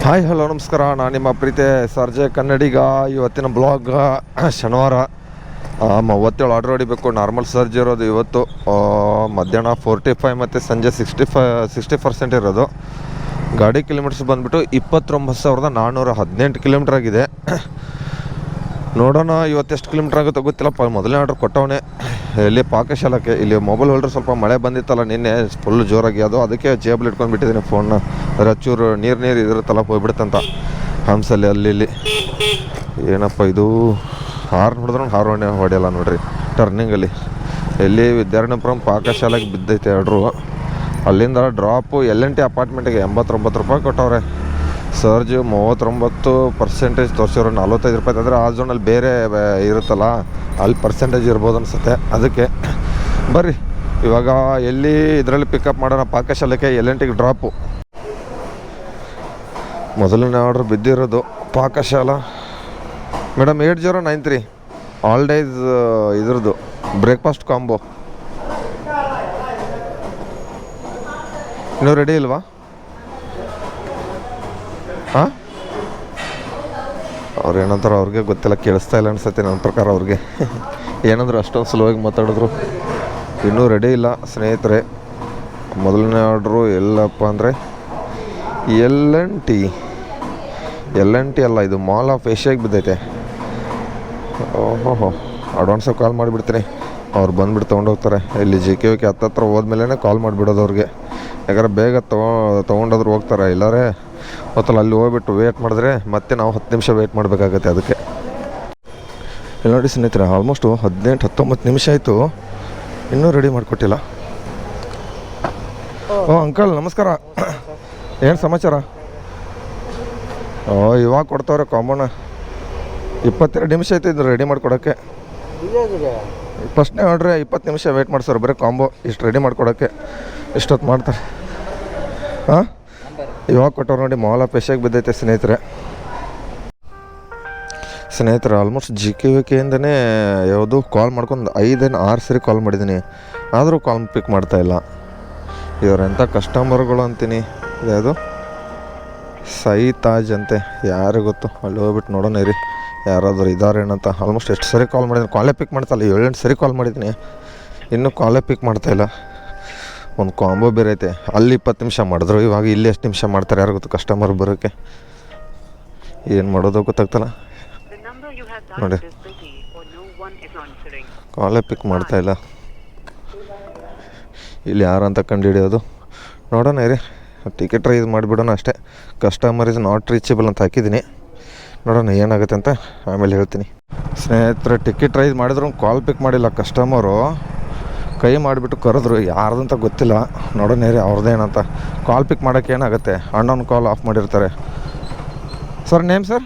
Hi hello ನಮಸ್ಕಾರ, ನಾನು ನಿಮ್ಮ ಪ್ರೀತಿ ಸರ್ಜೆ ಕನ್ನಡಿಗ. ಇವತ್ತಿನ ಬ್ಲಾಗ್ ಶನಿವಾರ 37 ಆರ್ಡ್ರ್ ಹೊಡಿಬೇಕು. ನಾರ್ಮಲ್ ಸರ್ಜ್ ಇರೋದು ಇವತ್ತು ಮಧ್ಯಾಹ್ನ 45 ಮತ್ತು ಸಂಜೆ 60% ಇರೋದು. ಗಾಡಿ ಕಿಲೋಮೀಟರ್ಸ್ ಬಂದುಬಿಟ್ಟು 29,418 ಕಿಲೋಮೀಟ್ರ್ ಆಗಿದೆ. ನೋಡೋಣ ಇವತ್ತೆಷ್ಟು ಕಿಲೋಮೀಟ್ರ್ ಆಗುತ್ತೆ ಗೊತ್ತಿಲ್ಲಪ್ಪ. ಮೊದಲನೇ ಆರ್ಡ್ರ್ ಕೊಟ್ಟವನೇ ಇಲ್ಲಿ ಪಾಕಶಾಲಕ್ಕೆ. ಇಲ್ಲಿ ಮೊಬೈಲ್ ಹೋಲ್ಡ್ರ್ ಸ್ವಲ್ಪ ಮಳೆ ಬಂದಿತ್ತಲ್ಲ ನಿನ್ನೆ ಫುಲ್ ಜೋರಾಗಿ, ಅದಕ್ಕೆ ಜೇಬಲ್ಲಿ ಇಟ್ಕೊಂಡು ಬಿಟ್ಟಿದ್ದೀನಿ ಫೋನ್ನ. ಚೂರು ನೀರು ಇದಿರುತ್ತಲ್ಲ ಹೋಗ್ಬಿಡುತ್ತಂತ ಹಂಸಲ್ಲಿ ಅಲ್ಲಿ ಇಲ್ಲಿ. ಏನಪ್ಪ ಇದು ಹಾರ್ನ್ ಹೊಡೆದ್ರೆ ಹೊಡೆಯಲ್ಲ ನೋಡ್ರಿ ಟರ್ನಿಂಗಲ್ಲಿ. ಎಲ್ಲಿ ವಿದ್ಯಾರಣ್ಯಪುರಂ ಪಾಕಶಾಲೆಗೆ ಬಿದ್ದೈತೆ ಆರ್ಡ್ರು. ಅಲ್ಲಿಂದ ಡ್ರಾಪು L&T ಅಪಾರ್ಟ್ಮೆಂಟಿಗೆ 89 ರೂಪಾಯಿ ಕೊಟ್ಟವ್ರೆ. ಸರ್ಜು 39% ತೋರಿಸಿರೋ 45 ರೂಪಾಯಿ. ಅಂದರೆ ಆ ಝೋನಲ್ಲಿ ಬೇರೆ ಇರುತ್ತಲ್ಲ, ಅಲ್ಲಿ ಪರ್ಸೆಂಟೇಜ್ ಇರ್ಬೋದು ಅನಿಸುತ್ತೆ. ಅದಕ್ಕೆ ಬರ್ರಿ ಇವಾಗ ಎಲ್ಲಿ ಇದರಲ್ಲಿ ಪಿಕಪ್ ಮಾಡೋಣ. ಪಾಕಶಾಲೆಗೆ L&Tಗೆ ಡ್ರಾಪು. ಮೊದಲನೇ ಆರ್ಡ್ರ್ ಬಿದ್ದಿರೋದು ಪಾಕಶಾಲಾ. ಮೇಡಮ್ 8093 ಆಲ್ ಡೇಸ್ ಇದ್ರದ್ದು ಬ್ರೇಕ್ಫಾಸ್ಟ್ ಕಾಂಬೋ. ಇನ್ನೂ ರೆಡಿ ಇಲ್ವಾ? ಹಾಂ, ಅವ್ರು ಏನಂತಾರೆ ಅವ್ರಿಗೆ ಗೊತ್ತಿಲ್ಲ, ಕೇಳಿಸ್ತಾ ಇಲ್ಲ ಅನ್ಸುತ್ತೆ ನನ್ನ ಪ್ರಕಾರ ಅವ್ರಿಗೆ. ಏನಂದ್ರೆ ಅಷ್ಟೊಂದು ಸುಲಭವಾಗಿ ಮಾತಾಡಿದ್ರು. ಇನ್ನೂ ರೆಡಿ ಇಲ್ಲ ಸ್ನೇಹಿತರೆ. ಮೊದಲನೇ ಆರ್ಡ್ರು ಎಲ್ಲಪ್ಪ ಅಂದರೆ L&T ಅಲ್ಲ, ಇದು ಮಾಲ್ ಆಫ್ ಏಷ್ಯಾಗೆ ಬಿದ್ದೈತೆ. ಓಹೋ, ಅಡ್ವಾನ್ಸಾಗಿ ಕಾಲ್ ಮಾಡಿಬಿಡ್ತೀನಿ, ಅವ್ರು ಬಂದುಬಿಟ್ಟು ತೊಗೊಂಡೋಗ್ತಾರೆ. ಇಲ್ಲಿ JKV ಹತ್ತತ್ರ ಹೋದ್ಮೇಲೆ ಕಾಲ್ ಮಾಡಿಬಿಡೋದು ಅವ್ರಿಗೆ. ಯಾಕಂದ್ರೆ ಬೇಗ ತೊಗೊಂಡೋದ್ರು ಹೋಗ್ತಾರೆ. ಇಲ್ಲಾರೆ ಹೊತ್ತಲ್ಲ ಅಲ್ಲಿ ಹೋಗ್ಬಿಟ್ಟು ವೇಟ್ ಮಾಡಿದ್ರೆ ಮತ್ತೆ ನಾವು 10 ನಿಮಿಷ ವೇಟ್ ಮಾಡಬೇಕಾಗತ್ತೆ. ಅದಕ್ಕೆ ಇಲ್ಲಿ ನೋಡಿ ಸ್ನೇಹಿತರೆ, ಆಲ್ಮೋಸ್ಟು 18-19 ನಿಮಿಷ ಆಯಿತು, ಇನ್ನೂ ರೆಡಿ ಮಾಡಿಕೊಟ್ಟಿಲ್ಲ. ಓ ಅಂಕಲ್ ನಮಸ್ಕಾರ, ಏನು ಸಮಾಚಾರ? ಇವಾಗ ಕೊಡ್ತಾವ್ರೆ ಕಾಂಬೋನ. 22 ನಿಮಿಷ ಆಯ್ತು ಇದು ರೆಡಿ ಮಾಡಿಕೊಡೋಕ್ಕೆ. ಫಸ್ಟ್ನೇ ಆರ್ಡ್ರೆ 20 ನಿಮಿಷ ವೇಟ್ ಮಾಡ್ಸೋರು ಬರೀ ಕಾಂಬೋ ಇಷ್ಟು ರೆಡಿ ಮಾಡಿಕೊಡೋಕ್ಕೆ. ಇಷ್ಟೊತ್ತು ಮಾಡ್ತಾರೆ. ಹಾಂ, ಇವಾಗ ಕೊಟ್ಟವ್ರು ನೋಡಿ. ಮಾಲ್ ಆಫ್ ಏಷ್ಯಾಗೆ ಬಿದ್ದೈತೆ ಸ್ನೇಹಿತರೆ. ಆಲ್ಮೋಸ್ಟ್ JKVಕೆಯಿಂದನೇ ಯಾವುದು ಕಾಲ್ ಮಾಡ್ಕೊಂಡು 5-6 ಸರಿ ಕಾಲ್ ಮಾಡಿದ್ದೀನಿ, ಆದರೂ ಕಾಲ್ ಪಿಕ್ ಮಾಡ್ತಾಯಿಲ್ಲ. ಇವರೆಂಥ ಕಸ್ಟಮರ್ಗಳು ಅಂತೀನಿ. ಯಾವುದು ಸೈತಾಜ್ ಅಂತೆ, ಯಾರು ಗೊತ್ತು. ಅಲ್ಲಿ ಹೋಗ್ಬಿಟ್ಟು ನೋಡೋಣ ಇರಿ ಯಾರಾದರೂ ಇದ್ದಾರೇನಂತ. ಆಲ್ಮೋಸ್ಟ್ ಎಷ್ಟು ಸರಿ ಕಾಲ್ ಮಾಡಿದ್ದೀನಿ, ಕಾಲೇ ಪಿಕ್ ಮಾಡ್ತಾಯಿಲ್ಲ. 7-8 ಸರಿ ಕಾಲ್ ಮಾಡಿದ್ದೀನಿ, ಇನ್ನೂ ಕಾಲೇ ಪಿಕ್ ಮಾಡ್ತಾಯಿಲ್ಲ. ಒಂದು ಕಾಂಬೋ ಬೇರೆ ಐತೆ, ಅಲ್ಲಿ 20 ನಿಮಿಷ ಮಾಡಿದ್ರು, ಇವಾಗ ಇಲ್ಲಿ ಎಷ್ಟು ನಿಮಿಷ ಮಾಡ್ತಾರೆ ಯಾರು ಗೊತ್ತು ಕಸ್ಟಮರ್ ಬರೋಕ್ಕೆ. ಏನು ಮಾಡೋದು ಗೊತ್ತಾಗ್ತಲ್ಲ ನೋಡಿ, ಕಾಲೇ ಪಿಕ್ ಮಾಡ್ತಾಯಿಲ್ಲ. ಇಲ್ಲಿ ಯಾರು ಅಂತ ಕಂಡು ಹಿಡಿಯೋದು ನೋಡೋಣ ಇರಿ. ಟಿಕೆಟ್ ರೈಸ್ ಮಾಡಿಬಿಡೋಣ ಅಷ್ಟೇ. ಕಸ್ಟಮರ್ ಇಸ್ ನಾಟ್ ರೀಚಬಲ್ ಅಂತ ಹಾಕಿದ್ದೀನಿ, ನೋಡೋಣ ಏನಾಗುತ್ತೆ ಅಂತ ಆಮೇಲೆ ಹೇಳ್ತೀನಿ. ಸ್ನೇಹಿತರೆ, ಟಿಕೆಟ್ ರೈಸ್ ಮಾಡಿದ್ರು ಕಾಲ್ ಪಿಕ್ ಮಾಡಿಲ್ಲ ಕಸ್ಟಮರು. ಕೈ ಮಾಡಿಬಿಟ್ಟು ಕರೆದ್ರು, ಯಾರ್ದಂತ ಗೊತ್ತಿಲ್ಲ. ನೋಡೋಣ ರೀ ಅವ್ರದ್ದೇನಂತ. ಕಾಲ್ ಪಿಕ್ ಮಾಡೋಕ್ಕೆ ಏನಾಗುತ್ತೆ, ಅಣ್ಣನ ಕಾಲ್ ಆಫ್ ಮಾಡಿರ್ತಾರೆ. Sir name sir?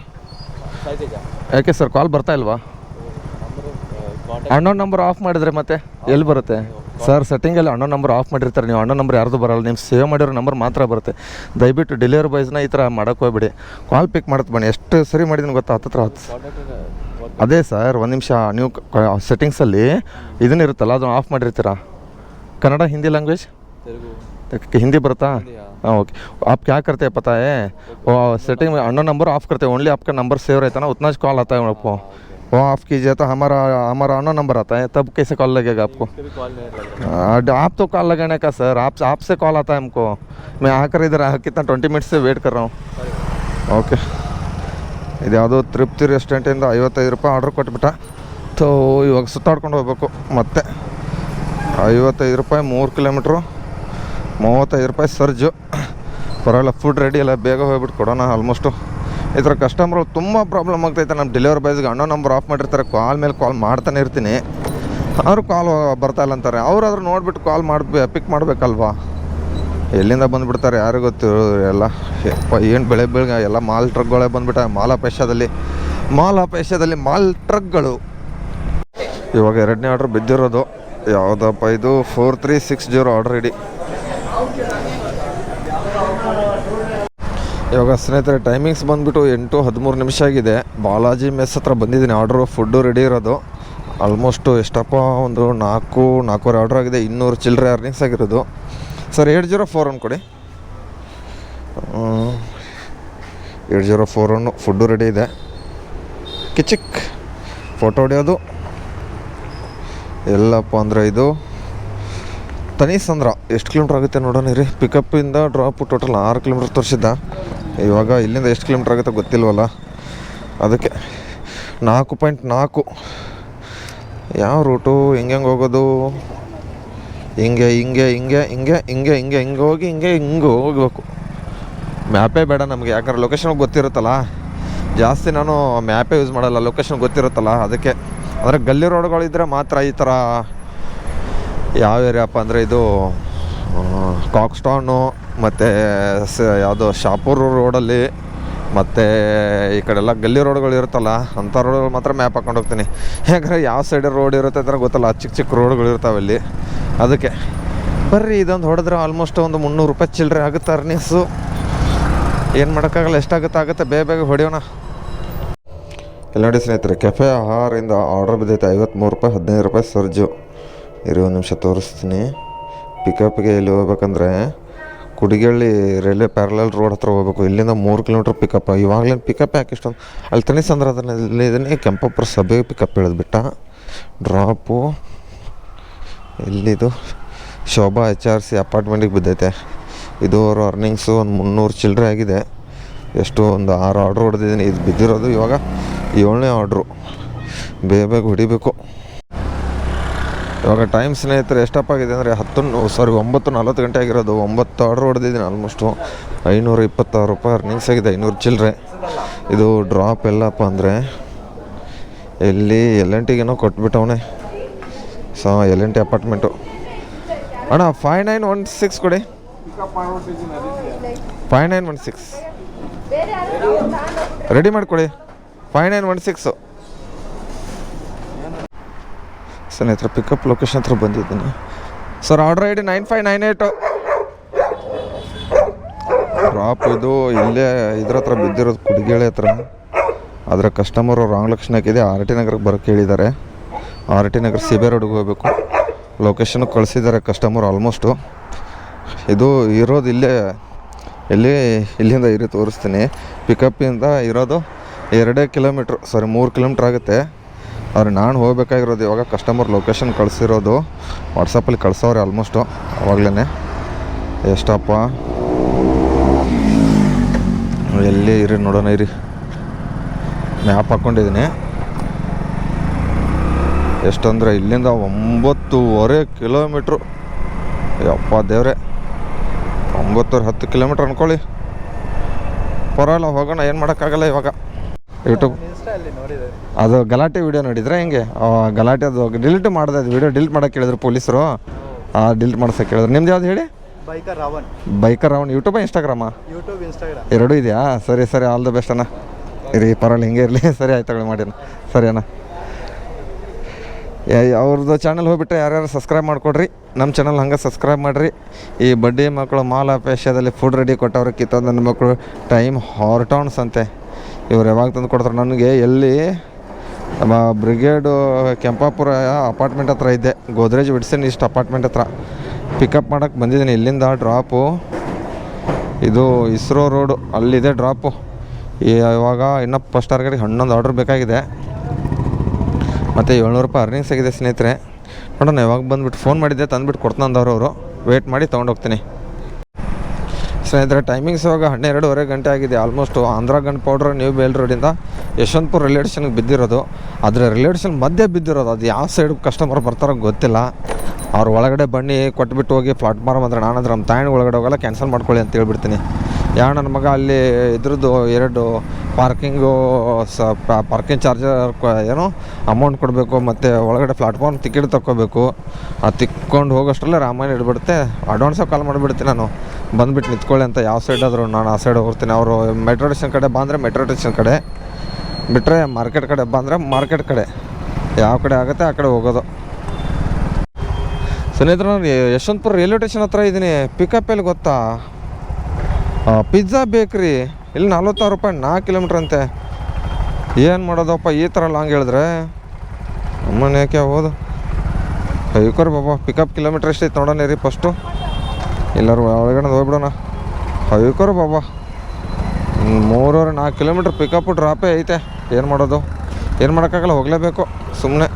ಯಾಕೆ ಸರ್ ಕಾಲ್ ಬರ್ತಾ ಇಲ್ವಾ? ಅಣ್ಣನ ನಂಬರ್ ಆಫ್ ಮಾಡಿದರೆ ಮತ್ತೆ ಎಲ್ಲಿ ಬರುತ್ತೆ ಸರ್? ಸೆಟ್ಟಿಂಗಲ್ಲಿ ಅಣ್ಣನ ನಂಬರ್ ಆಫ್ ಮಾಡಿರ್ತಾರೆ. ನೀವು ಅಣ್ಣನ ನಂಬರ್ ಯಾರ್ದು ಬರೋಲ್ಲ, ನೀವು ಸೇವ್ ಮಾಡಿರೋ ನಂಬರ್ ಮಾತ್ರ ಬರುತ್ತೆ. ದಯವಿಟ್ಟು ಡೆಲಿವರಿ ಬಾಯ್ಸ್ನ ಈ ಥರ ಮಾಡೋಕ್ಕೆ ಹೋಗ್ಬಿಡಿ. ಕಾಲ್ ಪಿಕ್ ಮಾಡುತ್ತೆ ಬನ್ನಿ. ಎಷ್ಟು ಸರಿ ಮಾಡಿದ್ದೀನಿ ಗೊತ್ತಾ? 10. ಅದೇ ಸರ್, ಒಂದು ನಿಮಿಷ. ನೀವು ಸೆಟ್ಟಿಂಗ್ಸಲ್ಲಿ ಇದನ್ನಿರುತ್ತಲ್ಲ, ಅದನ್ನು ಆಫ್ ಮಾಡಿರ್ತೀರಾ. ಕನ್ನಡ ಹಿಂದಿ ಲ್ಯಾಂಗ್ವೇಜ್ हिंदी बरता? हाँ ओके. आप क्या करते हैं पता है, वो सेटिंग में अननोन नंबर ऑफ करते हैं. ओनली आपका नंबर सेव रहता है ना, उतना कॉल आता है आपको. वो ऑफ कीजिए तो हमारा अननोन नंबर आता है, तब कैसे कॉल लगेगा आपको? आप तो कॉल लगाने का सर, आपसे कॉल आता है हमको. मैं आकर इधर कितना 20 मिनट से वेट कर रहा हूँ. ओके. ಇದು ಯಾವುದೋ ತೃಪ್ತಿ ರೆಸ್ಟೋರೆಂಟಿಂದ 55 ರೂಪಾಯಿ ಆರ್ಡ್ರ್ ಕೊಟ್ಬಿಟ್ಟ. ಸೊ ಇವಾಗ ಸುತ್ತಾಡ್ಕೊಂಡು ಹೋಗ್ಬೇಕು ಮತ್ತೆ. 55 ರೂಪಾಯಿ 3 ಕಿಲೋಮೀಟ್ರು, 35 ರೂಪಾಯಿ ಸರ್ಜು. ಪರವಾಗಿಲ್ಲ, ಫುಡ್ ರೆಡಿ ಎಲ್ಲ ಬೇಗ ಹೋಗ್ಬಿಟ್ಟು ಕೊಡೋಣ. ಆಲ್ಮೋಸ್ಟು ಈ ಥರ ಕಸ್ಟಮರ್ಗಳು ತುಂಬ ಪ್ರಾಬ್ಲಮ್ ಆಗ್ತೈತೆ. ನಮ್ಮ ಡೆಲಿವರಿ ಬಾಯ್ಸ್ಗೆ ಅಣ್ಣೋ ನಂಬರ್ ಆಫ್ ಮಾಡಿರ್ತಾರೆ, ಕಾಲ್ ಮೇಲೆ ಕಾಲ್ ಮಾಡ್ತಾನೆ ಇರ್ತೀನಿ, ಅವರು ಕಾಲ್ ಬರ್ತಾಯಿಲ್ಲ ಅಂತಾರೆ. ಅವರಾದ್ರೂ ನೋಡಿಬಿಟ್ಟು ಕಾಲ್ ಪಿಕ್ ಮಾಡಬೇಕಲ್ವಾ? ಎಲ್ಲಿಂದ ಬಂದುಬಿಡ್ತಾರೆ ಯಾರು ಗೊತ್ತು ಎಲ್ಲ. ಏನು ಬೆಳಗ್ಗೆ ಎಲ್ಲ ಮಾಲ್ ಟ್ರಕ್ಗಳೇ ಬಂದುಬಿಟ್ಟ. ಮಾಲ್ ಆಫ್ ಏಷ್ಯಾದಲ್ಲಿ ಮಾಲ್ ಟ್ರಕ್ಗಳು. ಇವಾಗ 2ನೇ ಆರ್ಡ್ರ್ ಬಿದ್ದಿರೋದು ಯಾವುದಪ್ಪ ಇದು? 4360 ಆರ್ಡ್ರ್ ಇಡಿ. ಇವಾಗ ಸ್ನೇಹಿತರೆ ಟೈಮಿಂಗ್ಸ್ ಬಂದುಬಿಟ್ಟು 8:13 ನಿಮಿಷ ಆಗಿದೆ. ಬಾಲಾಜಿ ಮೆಸ್ ಹತ್ರ ಬಂದಿದ್ದೀನಿ. ಆರ್ಡ್ರು ಫುಡ್ಡು ರೆಡಿ ಇರೋದು. ಆಲ್ಮೋಸ್ಟು ಎಷ್ಟಪ್ಪ, ಒಂದು 4-4.25 ಆರ್ಡ್ರ್ ಆಗಿದೆ. 200 ಚಿಲ್ಲರೆ ಅರ್ನಿಂಗ್ಸ್ ಆಗಿರೋದು. ಸರ್ 804 ಅಂದ್ಕೊಡಿ. 8041 ಫುಡ್ಡು ರೆಡಿ ಇದೆ. ಕಿಚಿಕ್ ಫೋಟೋ ಹೊಡೆಯೋದು ಎಲ್ಲಪ್ಪ ಅಂದರೆ ಇದು ತನೀಸಂದ್ರ ಎಷ್ಟು ಕಿಲೋಮೀಟ್ರ್ ಆಗುತ್ತೆ ನೋಡೋಣ ರೀ. ಪಿಕಪ್ಪಿಂದ ಡ್ರಾಪು ಟೋಟಲ್ 6 ಕಿಲೋಮೀಟ್ರ್ ತೋರಿಸಿದ್ದ. ಇವಾಗ ಇಲ್ಲಿಂದ ಎಷ್ಟು ಕಿಲೋಮೀಟ್ರ್ ಆಗುತ್ತೆ ಗೊತ್ತಿಲ್ವಲ್ಲ, ಅದಕ್ಕೆ 4.4 ಯಾವ ರೂಟು, ಹಿಂಗೆ ಹೋಗೋದು, ಹಿಂಗೆ ಹೋಗಿ ಹಿಂಗೆ ಹೋಗ್ಬೇಕು. ಮ್ಯಾಪೇ ಬೇಡ ನಮಗೆ, ಯಾಕಂದ್ರೆ ಲೊಕೇಶನ್ ಗೊತ್ತಿರುತ್ತಲ್ಲ. ಜಾಸ್ತಿ ನಾನು ಮ್ಯಾಪೇ ಯೂಸ್ ಮಾಡಲ್ಲ, ಲೊಕೇಶನ್ ಗೊತ್ತಿರುತ್ತಲ್ಲ ಅದಕ್ಕೆ. ಅಂದರೆ ಗಲ್ಲಿ ರೋಡ್ಗಳಿದ್ದರೆ ಮಾತ್ರ ಈ ಥರ. ಯಾವ ಏರಿಯಪ್ಪ ಅಂದರೆ ಇದು ಕಾಕ್ಸ್ಟೌನು ಮತ್ತು ಯಾವುದೋ ಶಾಪೂರ್ ರೋಡಲ್ಲಿ, ಮತ್ತು ಈ ಕಡೆಲ್ಲ ಗಲ್ಲಿ ರೋಡ್ಗಳು ಇರುತ್ತಲ್ಲ ಅಂಥ ರೋಡ್ಗಳು ಮಾತ್ರ ಮ್ಯಾಪ್ ಹಾಕೊಂಡು ಹೋಗ್ತೀನಿ. ಯಾಕಂದರೆ ಯಾವ ಸೈಡ್ ರೋಡ್ ಇರುತ್ತೆ ಅಂತ ಗೊತ್ತಲ್ಲ, ಚಿಕ್ಕ ರೋಡ್ಗಳು ಇರ್ತಾವೆ ಅಲ್ಲಿ. ಅದಕ್ಕೆ ಬರ್ರಿ ಇದೊಂದು ಹೊಡೆದ್ರೆ ಆಲ್ಮೋಸ್ಟ್ ಒಂದು 300 ರೂಪಾಯಿ ಚಿಲ್ಲರೆ ಆಗುತ್ತೆ ಅರ್ನಿಂಗ್ಸು. ಏನು ಮಾಡೋಕ್ಕಾಗಲ್ಲ, ಎಷ್ಟಾಗುತ್ತೆ ಬೇಗ ಹೊಡೆಯೋಣ. ಇಲ್ಲಿ ನೋಡಿ ಸ್ನೇಹಿತರೆ, ಕೆಫೆ ಆಹಾರಿಂದ ಆರ್ಡರ್ ಬಿದ್ದೈತೆ 53 ರೂಪಾಯಿ, 15 ರೂಪಾಯಿ ಸರ್ಜು. ಇರಿ ಒಂದು ನಿಮಿಷ ತೋರಿಸ್ತೀನಿ. ಪಿಕಪ್ಗೆ ಇಲ್ಲಿ ಹೋಗ್ಬೇಕಂದ್ರೆ ಕುಡಿಗಳ್ಳಿ ರೈಲ್ವೆ ಪ್ಯಾರಲಲ್ ರೋಡ್ ಹತ್ರ ಹೋಗ್ಬೇಕು. ಇಲ್ಲಿಂದ 3 ಕಿಲೋಮೀಟ್ರ್ ಪಿಕಪ್. ಇವಾಗಲೇ ಪಿಕಪ್ ಯಾಕೆ ಇಷ್ಟೊಂದು ಅಲ್ಲಿ ತನೀಸಂದ್ರ ಅದನ್ನೇ ಕೆಂಪಾಪುರ ಸಭೆ ಪಿಕಪ್ ಹೇಳಿದ್ಬಿಟ್ಟ. ಡ್ರಾಪು ಇಲ್ಲಿದು ಶೋಭಾ HRC ಅಪಾರ್ಟ್ಮೆಂಟಿಗೆ ಬಿದ್ದೈತೆ. ಇದು ಅವರು ಅರ್ನಿಂಗ್ಸು ಒಂದು 300 ಚಿಲ್ಲರೆ ಆಗಿದೆ. ಎಷ್ಟು ಒಂದು 6 ಆರ್ಡ್ರ್ ಹೊಡೆದಿದ್ದೀನಿ. ಇದು ಬಿದ್ದಿರೋದು ಇವಾಗ 7ನೇ ಆರ್ಡ್ರು. ಬೇಗ ಹೊಡಿಬೇಕು. ಇವಾಗ ಟೈಮ್ ಸ್ನೇಹಿತರೆ ಎಷ್ಟಪ್ಪ ಆಗಿದೆ ಅಂದರೆ 9:40 ಗಂಟೆ ಆಗಿರೋದು. 9 ಆರ್ಡ್ರ್ ಹೊಡೆದಿದ್ದೀನಿ. ಆಲ್ಮೋಸ್ಟು 526 ರೂಪಾಯಿ ಅರ್ನಿಂಗ್ಸ್ ಆಗಿದೆ, 500 ಚಿಲ್ಲರೆ. ಇದು ಡ್ರಾಪ್ ಎಲ್ಲಪ್ಪ ಅಂದರೆ ಎಲ್ಲಿ L&Tಗೇನೋ ಕೊಟ್ಬಿಟ್ಟವನೇ. L&T apartment. ಅಣ್ಣ 5916 ಕೊಡಿ. 5916 ರೆಡಿ ಮಾಡಿಕೊಡಿ. 5916 ಸ್ನೇಹಿತರೆ ಪಿಕಪ್ ಲೊಕೇಶನ್ ಹತ್ರ ಬಂದಿದ್ದೀನಿ. Sir order ID 9598. ಡ್ರಾಪ್ ಇದು ಇಲ್ಲೇ ಇದ್ರ ಹತ್ರ ಬಿದ್ದಿರೋದು, ಕುಡಿಗೇಳಿ ಹತ್ರ. ಆದರೆ ಕಸ್ಟಮರು ರಾಂಗ್ ಲೊಕೇಶನ್ ಹಾಕಿದೆ. RT ನಗರಕ್ಕೆ ಬರೋಕ್ಕೆ ಹೇಳಿದ್ದಾರೆ. RT ನಗರ CB ರೋಡ್ಗೆ ಹೋಗಬೇಕು. ಲೊಕೇಶನ್ ಕಳಿಸಿದ್ದಾರೆ ಕಸ್ಟಮರ್ ಆಲ್ಮೋಸ್ಟು. ಇದು ಇರೋದು ಇಲ್ಲಿಂದ ಇರಿ ತೋರಿಸ್ತೀನಿ. ಪಿಕಪ್ಪಿಂದ ಇರೋದು 2 ಕಿಲೋಮೀಟ್ರ್, 3 ಕಿಲೋಮೀಟ್ರ್ ಆಗುತ್ತೆ. ಆದರೆ ನಾನು ಹೋಗ್ಬೇಕಾಗಿರೋದು ಇವಾಗ ಕಸ್ಟಮರ್ ಲೊಕೇಶನ್ ಕಳಿಸಿರೋದು ವಾಟ್ಸಪ್ಪಲ್ಲಿ ಕಳ್ಸೋರೆ ಆಲ್ಮೋಸ್ಟು. ಆವಾಗಲೇ ಎಷ್ಟಪ್ಪ ಎಲ್ಲಿ ಇರಿ ನೋಡೋಣ ಇರಿ. ಮ್ಯಾಪ್ ಹಾಕ್ಕೊಂಡಿದ್ದೀನಿ. ಎಷ್ಟಂದರೆ ಇಲ್ಲಿಂದ 9.5 ಕಿಲೋಮೀಟ್ರು. ಯಪ್ಪ ದೇವ್ರೆ, 9-10 ಕಿಲೋಮೀಟ್ರ್ ಅಂದ್ಕೊಳ್ಳಿ. ಪರವಾಗಿಲ್ಲ, ಹೋಗೋಣ, ಏನು ಮಾಡೋಕ್ಕಾಗಲ್ಲ. ಇವಾಗ ಯೂಟ್ಯೂಬ್ ಅದು ಗಲಾಟೆ ವೀಡಿಯೋ ನೋಡಿದ್ರೆ ಹೆಂಗೆ ಗಲಾಟೆ ಅದು ಡಿಲೀಟ್ ಮಾಡಿದೆ. ಅದು ವೀಡಿಯೋ ಡಿಲೀಟ್ ಮಾಡೋಕ್ಕೆ ಹೇಳಿದ್ರು ಪೊಲೀಸರು. ಡಿಲೀಟ್ ಮಾಡ್ಸೋಕ್ಕೆ ಹೇಳಿದ್ರು. ನಿಮ್ದು ಯಾವ್ದು ಹೇಳಿ? ಬೈಕರ್ ರಾವಣ್. ಯೂಟ್ಯೂಬ ಇನ್ಸ್ಟಾಗ್ರಾಮಾ? ಎರಡೂ ಇದೆಯಾ? ಸರಿ ಆಲ್ ದ ಬೆಸ್ಟ್ ಅಣ್ಣ. ಇರಿ ಪರವಾಗಿಲ್ಲ, ಹಿಂಗೆ ಇರಲಿ. ಸರಿ ಆಯ್ತು, ತಗೊಳ್ಳಿ ಮಾಡಿ ಅಣ್ಣ. ಸರಿ ಅಣ್ಣ. ಅವ್ರದ್ದು ಚಾನಲ್ ಹೋಗ್ಬಿಟ್ಟು ಯಾರ್ಯಾರು ಸಬ್ಸ್ಕ್ರೈಬ್ ಮಾಡಿಕೊಡ್ರಿ. ನಮ್ಮ ಚಾನಲ್ ಹಂಗೆ ಸಬ್ಸ್ಕ್ರೈಬ್ ಮಾಡಿರಿ. ಈ ಬಡ್ಡಿ ಮಕ್ಕಳು ಮಾಲ್ ಆಫ್ ಏಷ್ಯಾದಲ್ಲಿ ಫುಡ್ ರೆಡಿ ಕೊಟ್ಟವ್ರೆ. ಕಿತ್ತೊಂದು ನನ್ನ ಮಕ್ಕಳು ಟೈಮ್ ಹಾರ್ಟೌನ್ಸ್ ಅಂತೆ. ಇವ್ರು ಯಾವಾಗ ತಂದು ಕೊಡ್ತಾರೆ ನನಗೆ? ಎಲ್ಲಿ ನಮ್ಮ ಬ್ರಿಗೇಡು ಕೆಂಪಾಪುರ ಅಪಾರ್ಟ್ಮೆಂಟ್ ಹತ್ರ ಇದ್ದೆ, ಗೋದ್ರೇಜ್ ವಿಡ್ಸನ್ ಇಷ್ಟು ಅಪಾರ್ಟ್ಮೆಂಟ್ ಹತ್ರ ಪಿಕಪ್ ಮಾಡೋಕ್ಕೆ ಬಂದಿದ್ದೀನಿ. ಇಲ್ಲಿಂದ ಡ್ರಾಪು ಇದು ಇಸ್ರೋ ರೋಡು, ಅಲ್ಲಿದೆ ಡ್ರಾಪು. ಇವಾಗ ಇನ್ನೂ ಫಸ್ಟ್ ಟಾರ್ಗೆಟ್ಗೆ 11 ಆರ್ಡ್ರ್ ಬೇಕಾಗಿದೆ. ಮತ್ತು 700 ರೂಪಾಯಿ ಅರ್ನಿಂಗ್ಸ್ ಆಗಿದೆ ಸ್ನೇಹಿತರೆ. ನೋಡೋಣ, ಯಾವಾಗ ಬಂದುಬಿಟ್ಟು ಫೋನ್ ಮಾಡಿದ್ದೆ, ತಂದುಬಿಟ್ಟು ಕೊಡ್ತಂದವ್ರು ಅವರು. ವೆಯ್ಟ್ ಮಾಡಿ ತೊಗೊಂಡೋಗ್ತೀನಿ ಸ್ನೇಹಿತರೆ. ಟೈಮಿಂಗ್ಸ್ ಇವಾಗ 12:30 ಗಂಟೆ ಆಗಿದೆ. Almost Andhra gunpowder new BEL ರೋಡಿಂದ ಯಶವಂತಪುರ ರೈಲ್ವೆ ಸ್ಟೇಷನ್ಗೆ ಬಿದ್ದಿರೋದು. ಆದರೆ ರೈಲ್ವೆ ಸ್ಟೇಷನ್ ಮಧ್ಯೆ ಬಿದ್ದಿರೋದು. ಅದು ಯಾವ ಸೈಡ್ ಕಸ್ಟಮರ್ ಬರ್ತಾರೋ ಗೊತ್ತಿಲ್ಲ. ಅವ್ರು ಒಳಗಡೆ ಬನ್ನಿ ಕೊಟ್ಬಿಟ್ಟು ಹೋಗಿ ಪ್ಲಾಟ್ಫಾರ್ಮ್ ಅಂದರೆ ನಾನಂದ್ರೆ ನಮ್ಮ ತಾಯಿನ ಒಳಗಡೆ ಹೋಗಲ್ಲ, ಕ್ಯಾನ್ಸಲ್ ಮಾಡ್ಕೊಳ್ಳಿ ಅಂತ ಹೇಳ್ಬಿಡ್ತೀನಿ. ನನ್ನ ಮಗ ಅಲ್ಲಿ ಇದ್ರದ್ದು 2 ಪಾರ್ಕಿಂಗ್ ಚಾರ್ಜರ್ ಏನೋ ಅಮೌಂಟ್ ಕೊಡಬೇಕು, ಮತ್ತು ಒಳಗಡೆ ಪ್ಲಾಟ್ಫಾರ್ಮ್ ಟಿಕೆಟ್ ತೊಗೋಬೇಕು. ಅದು ತಿಕ್ಕೊಂಡು ಹೋಗೋಷ್ಟರಲ್ಲೇ ರಾಮಾಯಣ ಇಡ್ಬಿಡುತ್ತೆ. ಅಡ್ವಾನ್ಸಾಗಿ ಕಾಲ್ ಮಾಡಿಬಿಡ್ತೀನಿ ನಾನು, ಬಂದುಬಿಟ್ಟು ನಿಂತ್ಕೊಳ್ಳಿ ಅಂತ. ಯಾವ ಸೈಡ್ ಆದರೂ ನಾನು ಆ ಸೈಡ್ ಹೋಗ್ತೀನಿ. ಅವರು ಮೆಟ್ರೋ ಸ್ಟೇಷನ್ ಕಡೆ ಬಂದರೆ ಮೆಟ್ರೋ ಸ್ಟೇಷನ್ ಕಡೆ, ಬಿಟ್ಟರೆ ಮಾರ್ಕೆಟ್ ಕಡೆ ಬಂದರೆ ಮಾರ್ಕೆಟ್ ಕಡೆ, ಯಾವ ಕಡೆ ಆಗುತ್ತೆ ಆ ಕಡೆ ಹೋಗೋದು. ಸ್ನೇಹಿತರೆ, ನಾನು ಯಶವಂತಪುರ ರೈಲ್ವೆ ಸ್ಟೇಷನ್ ಹತ್ರ ಇದ್ದೀನಿ. ಪಿಕಪ್ ಎಲ್ಲಿ ಗೊತ್ತಾ? ಪಿಜ್ಜಾ ಬೇಕ್ರಿ. ಇಲ್ಲಿ 46 ರೂಪಾಯಿ, 4 ಕಿಲೋಮೀಟ್ರ್ ಅಂತೆ. ಏನು ಮಾಡೋದಪ್ಪ ಈ ಥರ ಲಾಂಗ್ ಹೇಳಿದ್ರೆ? ಅಮ್ಮನ ಯಾಕೆ ಹೋದು ಹೈಕೋರಿ ಬಾಬಾ. ಪಿಕಪ್ ಕಿಲೋಮೀಟ್ರ್ ಎಷ್ಟೈತೆ ನೋಡೋಣ ರೀ ಫಸ್ಟು. ಎಲ್ಲರೂ ಒಳಗಡೆ ಹೋಗ್ಬಿಡೋಣ. ಹೈಕೋರಿ ಬಾಬಾ. 3-4 ಕಿಲೋಮೀಟ್ರ್ ಪಿಕಪ್ ಡ್ರಾಪೇ ಐತೆ. ಏನು ಮಾಡೋದು, ಏನು ಮಾಡೋಕ್ಕಾಗಲ್ಲ, ಹೋಗಲೇಬೇಕು ಸುಮ್ಮನೆ.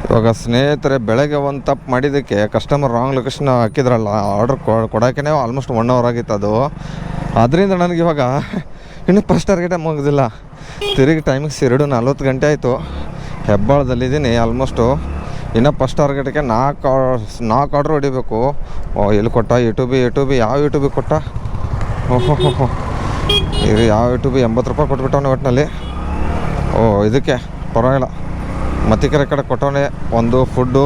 ಇವಾಗ ಸ್ನೇಹಿತರೆ, ಬೆಳಗ್ಗೆ ಒಂದು ತಪ್ಪು ಮಾಡಿದ್ದಕ್ಕೆ ಕಸ್ಟಮರ್ ರಾಂಗ್ ಲೊಕೇಶನ್ ಹಾಕಿದ್ರಲ್ಲ, ಆರ್ಡ್ರ್ ಕೊಡೋಕೆ ಆಲ್ಮೋಸ್ಟ್ 1 hour ಆಗಿತ್ತು ಅದು. ಅದರಿಂದ ನನಗೆ ಇವಾಗ ಇನ್ನೂ ಫಸ್ಟ್ ಟಾರ್ಗೆಟೇ ಮುಗಿದಿಲ್ಲ. ತಿರುಗಿ ಟೈಮಿಂಗ್ಸ್ 2:40 ಗಂಟೆ ಆಯಿತು. ಹೆಬ್ಬಾಳದಲ್ಲಿದ್ದೀನಿ ಆಲ್ಮೋಸ್ಟು. ಇನ್ನು ಫಸ್ಟ್ ಟಾರ್ಗೆಟ್ಗೆ 4 ಆರ್ಡ್ರ್ ಹೊಡಿಬೇಕು. ಎಲ್ಲಿ ಕೊಟ್ಟ ಯೂಟ್ಯೂಬಿ ಯಾವ ಯೂಟ್ಯೂಬಿಗೆ ಕೊಟ್ಟ? ಓಹೋ ಇದು ಯಾವ ಯೂಟ್ಯೂಬಿ 80 ರೂಪಾಯಿ ಕೊಟ್ಬಿಟ್ಟವನೇ ಒಟ್ಟಿನಲ್ಲಿ. ಇದಕ್ಕೆ ಪರವಾಗಿಲ್ಲ. ಮತ್ತಿಕೆರೆ ಕಡೆ ಕೊಟ್ಟವನೇ. ಒಂದು ಫುಡ್ಡು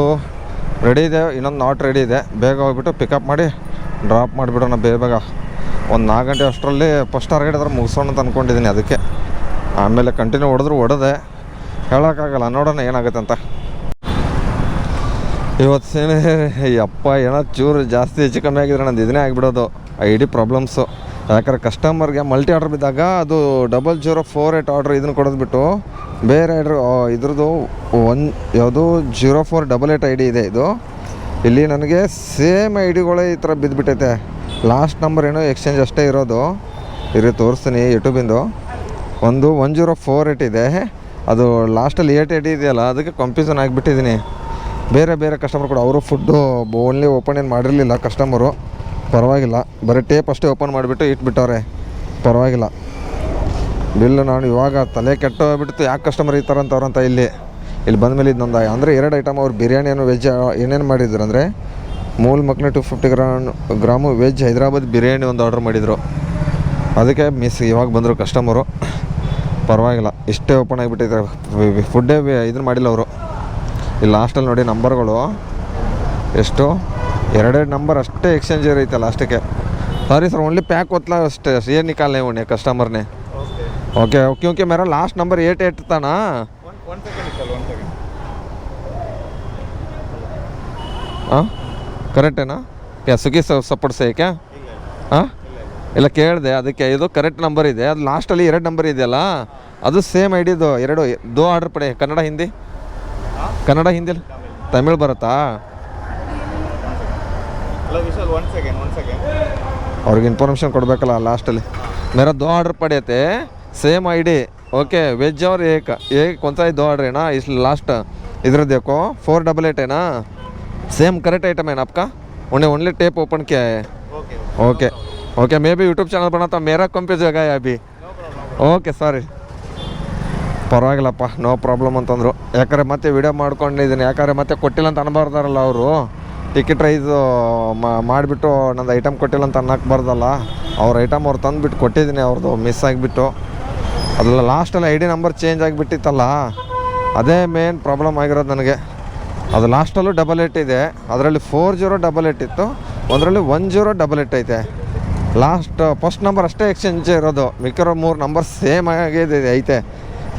ರೆಡಿ ಇದೆ, ಇನ್ನೊಂದು ನಾಟ್ ರೆಡಿ ಇದೆ. ಬೇಗ ಹೋಗ್ಬಿಟ್ಟು ಪಿಕಪ್ ಮಾಡಿ ಡ್ರಾಪ್ ಮಾಡಿಬಿಡೋಣ ಬೇಗ. ಒಂದು 4 ಗಂಟೆ ಅಷ್ಟರಲ್ಲಿ ಫಸ್ಟ್ ಟಾರ್ಗೆಟ್ ಆದ್ರೆ ಮುಗಿಸೋಣ ಅಂತ ಅಂದ್ಕೊಂಡಿದ್ದೀನಿ. ಅದಕ್ಕೆ ಆಮೇಲೆ ಕಂಟಿನ್ಯೂ ಹೊಡೆದೆ, ಹೇಳೋಕ್ಕಾಗಲ್ಲ, ನೋಡೋಣ ಏನಾಗುತ್ತೆ ಅಂತ. ಇವತ್ತು ಅಪ್ಪ ಏನೋ ಚೂರು ಜಾಸ್ತಿ ಹೆಚ್ಚು ಕಮ್ಮಿ ಆಗಿದ್ರೆ ನಂದು ಇದನ್ನೇ ಆಗಿಬಿಡೋದು ID ಪ್ರಾಬ್ಲಮ್ಸು. ಯಾಕಂದ್ರೆ ಕಸ್ಟಮರ್ಗೆ ಮಲ್ಟಿ ಆರ್ಡ್ರ್ ಬಿದ್ದಾಗ ಅದು 0048 ಆರ್ಡ್ರ್ ಇದನ್ನು ಕೊಡೋದ್ಬಿಟ್ಟು ಬೇರೆ ಆರ್ಡ್ರ್ ಇದ್ರದ್ದು ಯಾವುದು 0488 ID ಇದೆ. ಇದು ಇಲ್ಲಿ ನನಗೆ ಸೇಮ್ ಐಡಿಗಳೇ ಈ ಥರ ಬಿದ್ದುಬಿಟ್ಟೈತೆ. ಲಾಸ್ಟ್ ನಂಬರ್ ಏನೋ ಎಕ್ಸ್ಚೇಂಜ್ ಅಷ್ಟೇ ಇರೋದು. ಇರಿ ತೋರಿಸ್ತೀನಿ. ಯೂಟ್ಯೂಬಿಂದು ಒಂದು 1048 ಇದೆ, ಅದು ಲಾಸ್ಟಲ್ಲಿ 8 ಇದೆಯಲ್ಲ, ಅದಕ್ಕೆ ಕನ್ಫ್ಯೂಷನ್ ಆಗಿಬಿಟ್ಟಿದ್ದೀನಿ. ಬೇರೆ ಕಸ್ಟಮರ್ ಕೂಡ ಅವರು ಫುಡ್ಡು ಓನ್ಲಿ ಓಪನ್ ಏನು ಮಾಡಿರಲಿಲ್ಲ ಕಸ್ಟಮರು. ಪರವಾಗಿಲ್ಲ, ಬರೀ ಟೇಪ್ ಅಷ್ಟೇ ಓಪನ್ ಮಾಡಿಬಿಟ್ಟು ಇಟ್ಬಿಟ್ಟವ್ರೆ. ಪರವಾಗಿಲ್ಲ. ಬಿಲ್ಲು ನಾನು ಇವಾಗ ತಲೆ ಕೆಟ್ಟು ಹೋಗ್ಬಿಟ್ಟು ಯಾಕೆ ಕಸ್ಟಮರ್ ಈ ಥರ ಅಂತವ್ರಂತ ಇಲ್ಲಿ ಬಂದಮೇಲೆ ಇದೊಂದು ಅಂದರೆ 2 ಐಟಮ್ ಅವ್ರು ಬಿರಿಯಾನಿಯನ್ನು ವೆಜ್ ಏನೇನು ಮಾಡಿದ್ರು ಅಂದರೆ ಮೂಲ್ ಮಕ್ನೆ 250 ಗ್ರಾಮು ವೆಜ್ ಹೈದ್ರಾಬಾದ್ ಬಿರಿಯಾನಿ ಒಂದು ಆರ್ಡ್ರ್ ಮಾಡಿದರು. ಅದಕ್ಕೆ ಇವಾಗ ಬಂದರು ಕಸ್ಟಮರು. ಪರವಾಗಿಲ್ಲ, ಇಷ್ಟೇ ಓಪನ್ ಆಗಿಬಿಟ್ಟಿದ್ದಾರೆ. ಫುಡ್ಡೇ ಇದನ್ನು ಮಾಡಿಲ್ಲ ಅವರು. ಇಲ್ಲಿ ಲಾಸ್ಟಲ್ಲಿ ನೋಡಿ ನಂಬರ್ಗಳು ಎಷ್ಟು 2 ನಂಬರ್ ಅಷ್ಟೇ ಎಕ್ಸ್ಚೇಂಜ್ ಇರೈತೆ ಲಾಸ್ಟಿಗೆ. ಸಾರಿ ಸರ್, ಓನ್ಲಿ ಪ್ಯಾಕ್ होतला ಅಷ್ಟೇ, ये निकालने उन्हें कस्टमर ने. ओके क्योंकि मेरा लास्ट नंबर 88 था ना. 1 सेकंड. हाँ ಕರೆಕ್ಟ್ ಏನಾ? ಕ್ಯಾ ಸ್ವಿಗ್ಗಿ ಸಪೋರ್ಟ್ ಸೇ ಕ್ಯಾ? ಹಾಂ ಇಲ್ಲ ಕೇಳಿದೆ. ಅದಕ್ಕೆ ಇದು ಕರೆಕ್ಟ್ ನಂಬರ್ ಇದೆ. ಅದು ಲಾಸ್ಟಲ್ಲಿ 2 ನಂಬರ್ ಇದೆಯಲ್ಲ, ಅದು ಸೇಮ್ ಐಡಿದು 2 ಆರ್ಡ್ರ್ ಪಡೆ. ಕನ್ನಡ ಹಿಂದಿ ತಮಿಳ್ ಬರುತ್ತಾ? ಅವ್ರಿಗೆ ಇನ್ಫಾರ್ಮೇಷನ್ ಕೊಡಬೇಕಲ್ಲ ಲಾಸ್ಟಲ್ಲಿ. मेरा 2 ऑर्डर पड़े थे सेम आईडी. ओके वेज और एक कौन सा 2 ऑर्डर है ना. इस लास्ट इधर देखो 488 है ना. सेम करेक्ट आइटम है ना आपका. उन्हें ओनली टेप ओपन किया है. ओके मैं भी यूट्यूब चैनल बनाता हूँ. मेरा कंफ्यूज हो गया अभी. Okay sorry. ಪರವಾಗಿಲ್ಲಪ್ಪ, ನೋ ಪ್ರಾಬ್ಲಮ್ ಅಂತಂದರು. ಯಾಕಂದರೆ ಮತ್ತೆ ವಿಡಿಯೋ ಮಾಡ್ಕೊಂಡಿದ್ದೀನಿ. ಯಾಕಂದರೆ ಮತ್ತೆ ಕೊಟ್ಟಿಲ್ಲ ಅಂತ ಅನ್ಬಾರ್ದಾರಲ್ಲ ಅವರು. ಟಿಕೆಟ್ ರೈಸ್ ಮಾಡಿಬಿಟ್ಟು ನಂದು ಐಟಮ್ ಕೊಟ್ಟಿಲ್ಲ ಅಂತ ಅನ್ನಕ್ಕೆ ಬಾರ್ದಲ್ಲ. ಅವ್ರ ಐಟಮ್ ಅವ್ರು ತಂದುಬಿಟ್ಟು ಕೊಟ್ಟಿದ್ದೀನಿ, ಅವ್ರದ್ದು ಮಿಸ್ ಆಗಿಬಿಟ್ಟು. ಅದೆಲ್ಲ ಲಾಸ್ಟಲ್ಲಿ ID ನಂಬರ್ ಚೇಂಜ್ ಆಗಿಬಿಟ್ಟಿತ್ತಲ್ಲ, ಅದೇ ಮೇನ್ ಪ್ರಾಬ್ಲಮ್ ಆಗಿರೋದು ನನಗೆ. ಅದು ಲಾಸ್ಟಲ್ಲೂ 88 ಇದೆ, ಅದರಲ್ಲಿ 4088 ಇತ್ತು, ಒಂದರಲ್ಲಿ 1088 ಐತೆ. ಫಸ್ಟ್ ನಂಬರ್ ಅಷ್ಟೇ ಎಕ್ಸ್ಚೇಂಜ್ ಇರೋದು, ಮಿಕ್ಕಿರೋ 3 ನಂಬರ್ ಸೇಮ್ ಆಗಿದೆ ಐತೆ.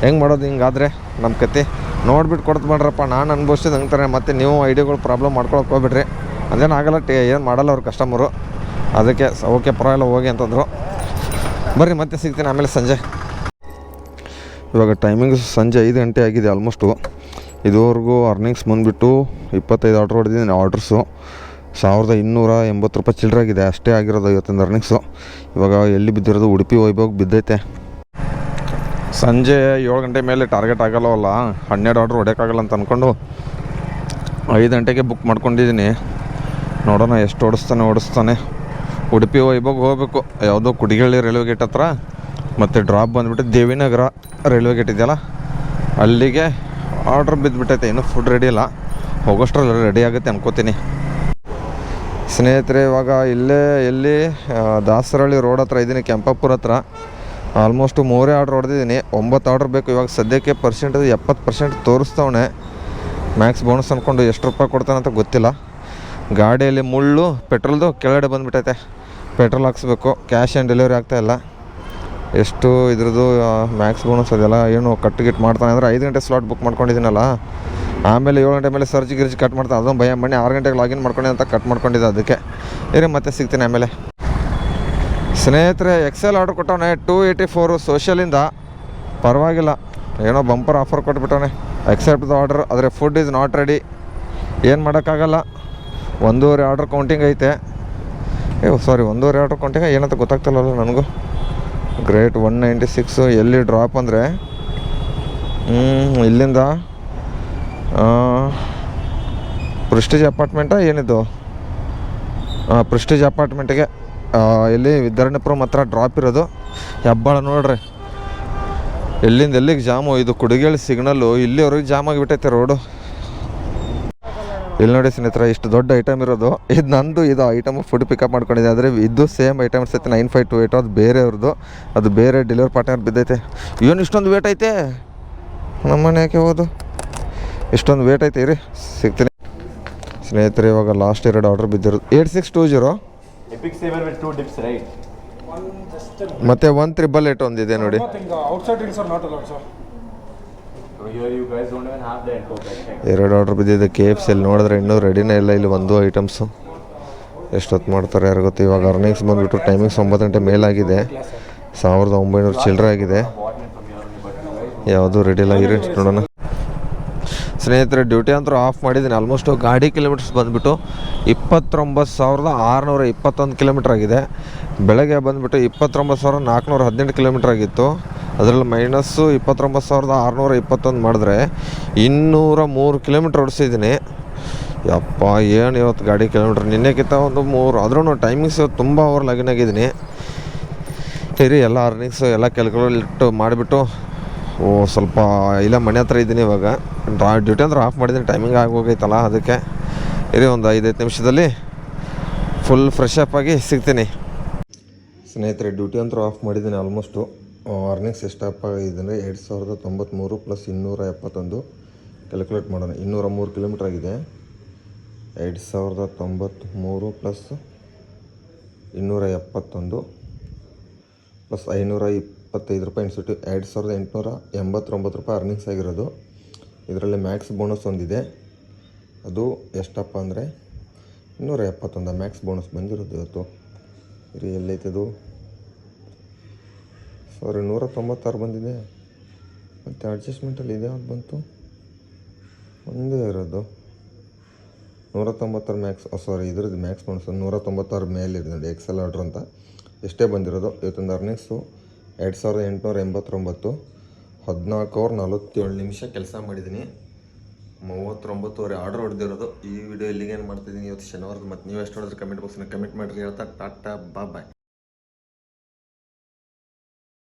ಹೆಂಗೆ ಮಾಡೋದು ಹಿಂಗಾದರೆ ನಮ್ಮ ಕತೆ? ನೋಡ್ಬಿಟ್ಟು ಕೊಡ್ತು ಮಾಡ್ರಪ್ಪ. ನಾನು ಅನ್ಭವಿಸಿದ ಹಂಗೆ ಮತ್ತೆ ನೀವು ಐಡಿಗಳು ಪ್ರಾಬ್ಲಮ್ ಮಾಡ್ಕೊಳಕ್ಕೆ ಹೋಗ್ಬಿಡ್ರಿ. ಅದೇನು ಆಗಲ್ಲ, ಏನು ಮಾಡಲ್ಲ ಅವ್ರ ಕಸ್ಟಮರು. ಅದಕ್ಕೆ ಓಕೆ ಪರವಾಗಿಲ್ಲ ಹೋಗಿ ಅಂತಂದರು. ಬರ್ರಿ ಮತ್ತೆ ಸಿಗ್ತೀನಿ ಆಮೇಲೆ ಸಂಜೆ. ಇವಾಗ ಟೈಮಿಂಗ್ಸ್ ಸಂಜೆ 5 ಗಂಟೆ ಆಗಿದೆ ಆಲ್ಮೋಸ್ಟು. ಇದುವರೆಗೂ ಅರ್ನಿಂಗ್ಸ್ ಬಂದುಬಿಟ್ಟು 25 ಆರ್ಡ್ರ್ ಹೊಡೆದಿದ್ದೀನಿ. ಆರ್ಡ್ರಸ್ಸು 1280 ರೂಪಾಯಿ ಚಿಲ್ಲರಾಗಿದೆ ಅಷ್ಟೇ ಆಗಿರೋದು ಇವತ್ತಿನ ಅರ್ನಿಂಗ್ಸು. ಇವಾಗ ಎಲ್ಲಿ ಬಿದ್ದಿರೋದು? ಉಡುಪಿ ವೈಭವ್ ಬಿದ್ದೈತೆ. ಸಂಜೆ 7 ಗಂಟೆ ಮೇಲೆ ಟಾರ್ಗೆಟ್ ಆಗಲ್ಲವಲ್ಲ, 12 ಆರ್ಡ್ರ್ ಹೊಡೆಯೋಕ್ಕಾಗಲ್ಲ ಅಂತ ಅಂದ್ಕೊಂಡು 5 ಗಂಟೆಗೆ ಬುಕ್ ಮಾಡ್ಕೊಂಡಿದ್ದೀನಿ. ನೋಡೋಣ ಎಷ್ಟು ಓಡಿಸ್ತಾನೆ. ಉಡುಪಿ ವೈಭವ್ ಹೋಗಬೇಕು. ಯಾವುದೋ ಕುಡಿಗಳ್ಳಿ ರೈಲ್ವೆ ಗೇಟ್ ಹತ್ರ, ಮತ್ತು ಡ್ರಾಪ್ ಬಂದುಬಿಟ್ಟು ದೇವಿನಗರ ರೈಲ್ವೆ ಗೇಟ್ ಇದೆಯಲ್ಲ, ಅಲ್ಲಿಗೆ ಆರ್ಡ್ರ್ ಬಿದ್ದುಬಿಟ್ಟೈತೆ. ಇನ್ನೂ ಫುಡ್ ರೆಡಿ ಇಲ್ಲ, ಹೋಗೋಷ್ಟರಲ್ಲಿ ರೆಡಿ ಆಗುತ್ತೆ ಅನ್ಕೋತೀನಿ. ಸ್ನೇಹಿತರೆ, ಇವಾಗ ಎಲ್ಲಿ ದಾಸರಳ್ಳಿ ರೋಡ್ ಹತ್ರ ಇದ್ದೀನಿ, ಕೆಂಪಾಪುರ ಹತ್ರ. Almost 3 order ಹೊಡೆದಿದ್ದೀನಿ. 9 ಆರ್ಡ್ರ್ ಬೇಕು. ಇವಾಗ ಸದ್ಯಕ್ಕೆ 70% ತೋರಿಸ್ತವನೆ. ಮ್ಯಾಕ್ಸ್ ಬೋನಸ್ ಅಂದ್ಕೊಂಡು ಎಷ್ಟು ರೂಪಾಯಿ ಕೊಡ್ತಾನಂತ ಗೊತ್ತಿಲ್ಲ. ಗಾಡಿಯಲ್ಲಿ ಮುಳ್ಳು ಪೆಟ್ರೋಲ್ದು ಕೆಳಗಡೆ ಬಂದುಬಿಟ್ಟೈತೆ. ಪೆಟ್ರೋಲ್ ಹಾಕ್ಸ್ಬೇಕು. ಕ್ಯಾಶ್ ಆ್ಯಂಡ್ ಡೆಲಿವರಿ ಆಗ್ತಾಯಿಲ್ಲ. ಎಷ್ಟು ಇದ್ರದ್ದು ಮ್ಯಾಕ್ಸ್ ಬೋನಸ್ ಅದೆಲ್ಲ ಏನು ಕಟ್ಟು ಮಾಡ್ತಾನೆ ಅಂದರೆ 5 ಗಂಟೆ ಸ್ಲಾಟ್ ಬುಕ್ ಮಾಡ್ಕೊಂಡಿದ್ದೀನಲ್ಲ. ಆಮೇಲೆ 7 ಗಂಟೆ ಮೇಲೆ ಸರ್ಜ್ ಕಟ್ ಮಾಡ್ತಾನೆ. ಅದೊಂದು ಭಯ. ಮನೆ 6 ಗಂಟೆಗೆ ಲಾಗಿನ್ ಮಾಡ್ಕೊಂಡೆ ಅಂತ ಕಟ್ ಮಾಡ್ಕೊಂಡಿದ್ದೆ. ಅದಕ್ಕೆ ಮತ್ತೆ ಸಿಗ್ತೀನಿ ಆಮೇಲೆ. ಸ್ನೇಹಿತರೆ, XL ಆರ್ಡ್ರ್ ಕೊಟ್ಟವನೆ 284 ಸೋಷಿಯಲಿಂದ. ಪರವಾಗಿಲ್ಲ, ಏನೋ ಬಂಪರ್ ಆಫರ್ ಕೊಟ್ಬಿಟ್ಟವನೆ. ಎಕ್ಸೆಪ್ಟ್ ದ ಆರ್ಡರ್, ಆದರೆ ಫುಡ್ ಈಸ್ ನಾಟ್ ರೆಡಿ. ಏನು ಮಾಡೋಕ್ಕಾಗಲ್ಲ. 1.5 ಆರ್ಡ್ರ್ ಕೌಂಟಿಂಗ್ ಐತೆ. ಸಾರಿ 1.5 ಆರ್ಡ್ರ್ ಕೊಂಟಾಗ ಏನಂತ ಗೊತ್ತಾಗ್ತಿಲ್ಲಲ್ಲ ನನಗೂ. ಗ್ರೇಟ್ 196 ಎಲ್ಲಿ ಡ್ರಾಪ್ ಅಂದರೆ ಇಲ್ಲಿಂದ ಪ್ರೆಸ್ಟೀಜ್ ಅಪಾರ್ಟ್ಮೆಂಟಾ ಏನಿದು? ಪ್ರೆಸ್ಟೀಜ್ ಅಪಾರ್ಟ್ಮೆಂಟಿಗೆ ಎಲ್ಲಿ ವಿದ್ಯಾರಣ್ಯಪುರಂ ಹತ್ರ ಡ್ರಾಪ್ ಇರೋದು. ಹೆಬ್ಬಾಳ ನೋಡ್ರಿ ಎಲ್ಲಿಂದ ಎಲ್ಲಿಗೆ ಜಾಮು. ಇದು ಕುಡಿಗೇಳಿ ಸಿಗ್ನಲ್ಲು ಇಲ್ಲಿವರೆಗೆ ಜಾಮ್ ಆಗಿಬಿಟ್ಟೈತೆ ರೋಡು. ಇಲ್ಲಿ ನೋಡಿ ಸ್ನೇಹಿತರೆ, ಇಷ್ಟು ದೊಡ್ಡ ಐಟಮ್ ಇರೋದು ಇದು ನಂದು. ಇದು ಐಟಮ್ ಫುಡ್ ಪಿಕಪ್ ಮಾಡ್ಕೊಂಡಿದ್ದೆ, ಆದರೆ ಇದು ಸೇಮ್ ಐಟಮ್ ಇರ್ತೈತೆ 9528. ಅದು ಬೇರೆಯವ್ರದ್ದು, ಅದು ಬೇರೆ ಡೆಲಿವರಿ ಪಾರ್ಟ್ನರ್ ಬಿದ್ದೈತೆ. ಏನು ಇಷ್ಟೊಂದು ವೇಟ್ ಐತೆ ನಮ್ಮನೆ ಯಾಕೆ ಹೋದು, ಇಷ್ಟೊಂದು ವೇಟ್ ಐತೆ ಇರಿ ಸಿಗ್ತೀನಿ ಸ್ನೇಹಿತರೆ. ಇವಾಗ last 2 order ಬಿದ್ದಿರೋದು 8620 Epic Saver with 2 dips, right? ಮತ್ತೆ 188 ಒಂದಿದೆ ನೋಡಿ. Outside drinks are not allowed, sir. So here you guys don't even have that Coke, right? 2 order ಬಿದ್ದಿದೆ. KFC ಅಲ್ಲಿ ನೋಡಿದ್ರೆ ಇನ್ನೂ ರೆಡಿನೇ ಇಲ್ಲ. ಇಲ್ಲಿ ಒಂದು ಐಟಮ್ಸು ಎಷ್ಟೊತ್ತು ಮಾಡ್ತಾರೆ ಯಾರು ಗೊತ್ತು. ಇವಾಗ ಅರ್ನಿಂಗ್ಸ್ ಬಂದುಬಿಟ್ಟು ಟೈಮಿಂಗ್ಸ್ 9 ಗಂಟೆ ಮೇಲಾಗಿದೆ. 1900 ಚಿಲ್ಲರೆ ಆಗಿದೆ. ಯಾವುದೂ ರೆಡಿ ಇಲ್ಲ. ಇರಿ ನೋಡೋಣ ಸ್ನೇಹಿತರೆ. ಡ್ಯೂಟಿ ಅಂತೂ ಆಫ್ ಮಾಡಿದ್ದೀನಿ. ಆಲ್ಮೋಸ್ಟು ಗಾಡಿ ಕಿಲೋಮೀಟರ್ಸ್ ಬಂದುಬಿಟ್ಟು 29,421 ಕಿಲೋಮೀಟ್ರ್ ಆಗಿದೆ. ಬೆಳಗ್ಗೆ ಬಂದುಬಿಟ್ಟು 29,418 ಕಿಲೋಮೀಟ್ರ್ ಆಗಿತ್ತು. ಅದರಲ್ಲಿ ಮೈನಸ್ಸು 29,621 ಮಾಡಿದ್ರೆ 203 ಕಿಲೋಮೀಟ್ರ್ ಓಡಿಸಿದ್ದೀನಿ. ಯಪ್ಪ ಏನು ಇವತ್ತು ಗಾಡಿ ಕಿಲೋಮೀಟ್ರ್ ನಿನ್ನೆಕ್ಕಿಂತ ಒಂದು 3. ಆದ್ರೂ ಟೈಮಿಂಗ್ಸ್ ತುಂಬ ಓವರ್ ಲಾಗಿನಾಗಿದ್ದೀನಿ. ಇರಿ ಎಲ್ಲ ಅರ್ನಿಂಗ್ಸು ಎಲ್ಲ ಕ್ಯಾಲ್ಕುಲೇಟ್ ಮಾಡಿಬಿಟ್ಟು ಸ್ವಲ್ಪ ಇಲ್ಲ ಮನೆ ಹತ್ರ ಇದ್ದೀನಿ ಇವಾಗ. ಡ್ಯೂಟಿ ಅಂದ್ರೆ ಆಫ್ ಮಾಡಿದ್ದೀನಿ, ಟೈಮಿಂಗ್ ಆಗೋಗೈತಲ್ಲ ಅದಕ್ಕೆ. ಇರಿ ಒಂದು 5-10 ನಿಮಿಷದಲ್ಲಿ ಫುಲ್ ಫ್ರೆಶ್ ಅಪ್ ಆಗಿ ಸಿಗ್ತೀನಿ ಸ್ನೇಹಿತರೆ. ಡ್ಯೂಟಿ ಅಂತೂ ಆಫ್ ಮಾಡಿದ್ದೀನಿ. ಆಲ್ಮೋಸ್ಟು ಅರ್ನಿಂಗ್ಸ್ ಎಷ್ಟಪ್ಪ ಆಗಿದ್ದರೆ 2093 ಪ್ಲಸ್ 271 ಕ್ಯಾಲ್ಕುಲೇಟ್ ಮಾಡೋಣ. 203 ಕಿಲೋಮೀಟ್ರ್ ಆಗಿದೆ. 2093 ಪ್ಲಸ್ 271 ಪ್ಲಸ್ 525 ರೂಪಾಯಿ ಇನ್ಸಿಟ್ಟು 2889 ರೂಪಾಯಿ ಅರ್ನಿಂಗ್ಸ್ ಆಗಿರೋದು. ಇದರಲ್ಲಿ ಮ್ಯಾಕ್ಸ್ ಬೋನಸ್ ಒಂದಿದೆ. ಅದು ಎಷ್ಟಪ್ಪ ಅಂದರೆ 271 ಮ್ಯಾಕ್ಸ್ ಬೋನಸ್ ಬಂದಿರೋದು ಇವತ್ತು. ಇದು ಎಲ್ಲೈತದು? ಸಾರಿ 196 ಬಂದಿದೆ. ಮತ್ತು ಅಡ್ಜಸ್ಟ್ಮೆಂಟಲ್ಲಿ ಇದೆ ಯಾವ್ದು ಬಂತು? ಒಂದೇ ಇರೋದು 196 ಮ್ಯಾಕ್ಸ್. ಸಾರಿ ಇದ್ರದ್ದು ಮ್ಯಾಕ್ಸ್ ಬೋನಸ್ 196 ಮೇಲೆ ಇದೆ ನೋಡಿ. ಎಕ್ಸೆಲ್ ಆರ್ಡ್ರ್ ಅಂತ ಎಷ್ಟೇ ಬಂದಿರೋದು. ಇವತ್ತೊಂದು ಅರ್ನಿಂಗ್ಸು 2889. 14:47 ಕೆಲಸ ಮಾಡಿದ್ದೀನಿ. 39ವರೆ ಆರ್ಡರ್ ಹೊಡೆದಿರೋದು. ಈ ವಿಡಿಯೋ ಇಲ್ಲಿಗೇನು ಮಾಡ್ತಿದ್ದೀನಿ ಇವತ್ತು ಶನಿವಾರದ. ಮತ್ತು ನೀವು ಎಷ್ಟು ನೋಡಿದ್ರೆ ಕಮೆಂಟ್ ಬಾಕ್ಸ್ನ ಕಮೆಂಟ್ ಮಾಡಿರಿ. ಹೇಳ್ತಾ ಟಾಟಾ ಬಾಯ್.